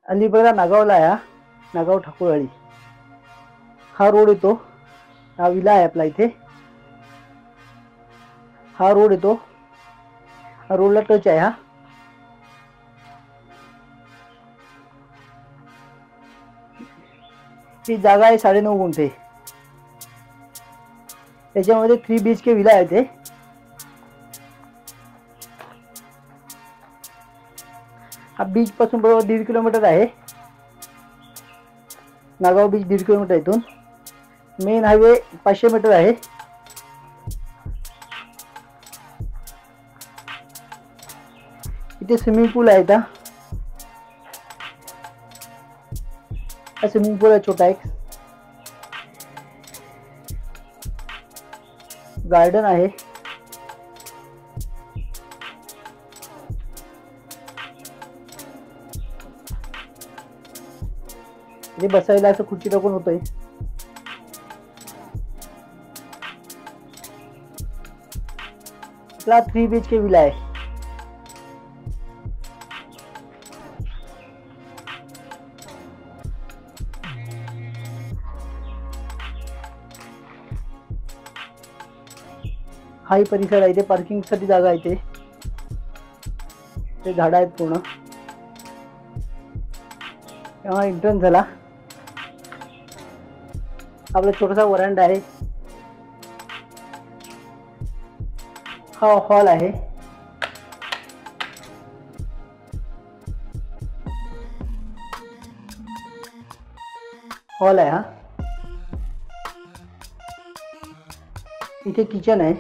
अलिबागला नागावला आहे हा. नागाव ठाकूरवाडी हा रोड येतो. हा विला आहे आपला इथे. हा रोड येतो. हा रोडला टच आहे. हा ही जागा आहे 9.5 गुंठे. त्याच्यामध्ये 3 BHK विला आहे ते. हा बीच पासून बरोबर 1.5 किलोमीटर आहे. नागाव बीच 1.5 किलोमीटर इथून. मेन हायवे 500 मीटर आहे. इथे स्विमिंग पूल आहे. हा स्विमिंग पूल आहे छोटा एक. गार्डन आहे. इथे बसायला असं खुर्ची टाकून होतंय. आपला 3 BHK विला आहे. हाही परिसर आहे. इथे पार्किंग साठी जागा आहे. ते झाडं आहेत पूर्ण. तेव्हा एंट्रन्स झाला. आपला छोटासा वरांडा आहे. हा हॉल आहे. हॉल आहे हा. इथे किचन आहे.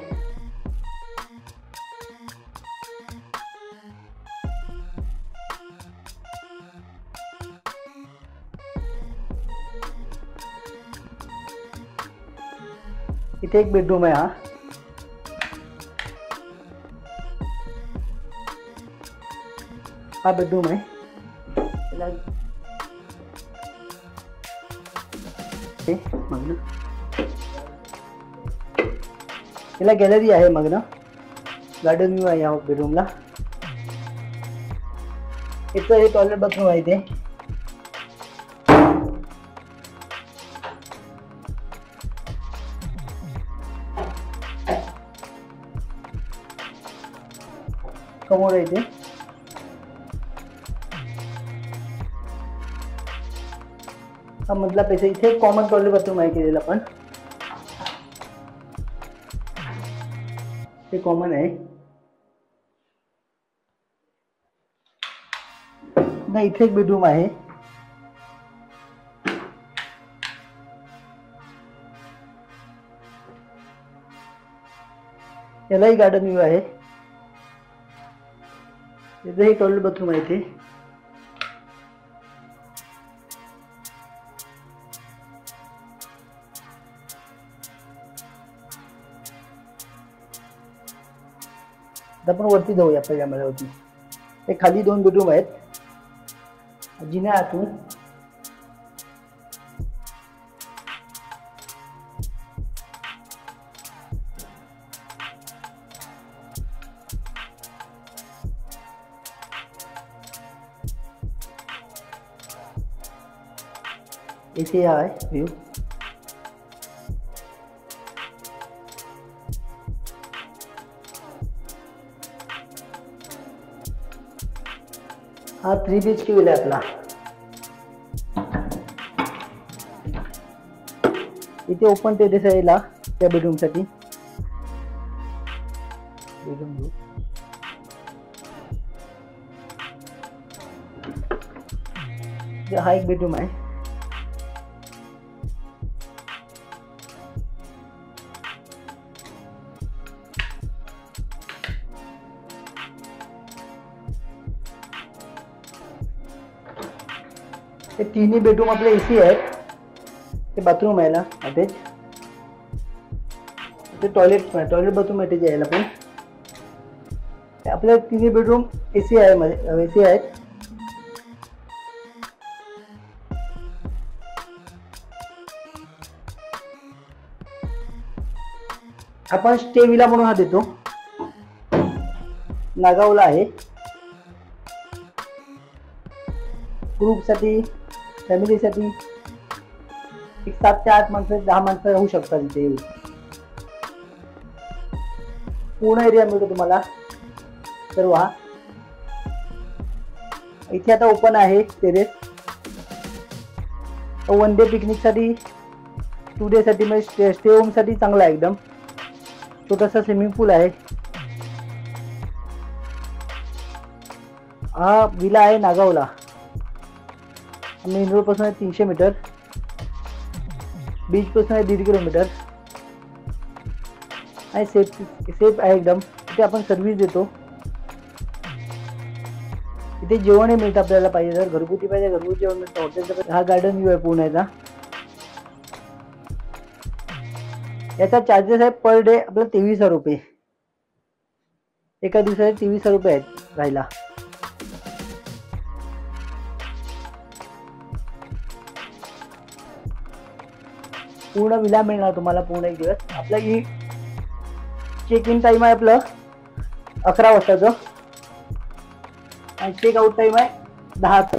इथे एक बेडरूम आहे. हा बेडरूम आहे. याला गॅलरी आहे. मग ना गार्डन व्ह्यू आहे या बेडरूमला. इथं हे टॉयलेट बाथरूम आहे. ते कमोड आहे. ते हा मधला पैसा. इथे कॉमन टॉयलेट बाथरूम आहे केलेला. पण ते कॉमन आहे ना. इथे एक बेडरूम आहे. यालाही गार्डन व्ह्यू आहे. इथे टॉयलेट बाथरूम आहे. ते आपण वरती जाऊया पहिल्या मजल्यावरती. हे खाली 2 बेडरूम आहेत. जिन्या आतून इथे आहे व्ह्यू. हा 3 BHK विला आहे आपला. इथे ओपन टेरेस आहे ला त्या बेडरूम साठी. Bedroom view. हा एक बेडरूम आहे. हे तिन्ही बेडरूम आपले AC आहेत. ते बाथरूम आहे ना अटॅच. ते टॉयलेट बाथरूम अटॅच आहे. पण आपल्या तिन्ही बेडरूम AC आहे मध्ये. AC आहेत. आपण स्टे विला म्हणून हा देतो. नागावला आहे. ग्रुपसाठी, फॅमिलीसाठी एक 7 ते 8 माणसं, 10 माणसं राहू शकतात इथे येऊन. पूर्ण एरिया मिळतो तुम्हाला सर्व. हा इथे आता ओपन आहे टेरेस. 1 डे पिकनिक साठी, 2 डे साठी, म्हणजे स्टे होम साठी चांगला आहे एकदम. छोटासा स्विमिंग पूल आहे. हा विला आहे नागावला. मेन रोड पासून 300 मीटर, बीच पासून 1.5 किलोमीटर. आणि सेफ आहे एकदम. इथे आपण सर्व्हिस देतो. इथे जेवणही मिळतं आपल्याला, पाहिजे जर घरगुती पाहिजे घरगुती जेवण मिळतं. हॉटेलचा हा गार्डन व्ह्यू आहे पुण्याचा. याचा चार्जेस आहे पर डे आपला 23,000 रुपये. एका दिवसाचे 23,000 रुपये आहेत राहायला. पूर्ण विला मिळणार तुम्हाला पूर्ण एक दिवस. आपला चेक इन टाइम आहे आपलं 11 वाजताचं आणि चेक आउट टाइम आहे 10चा.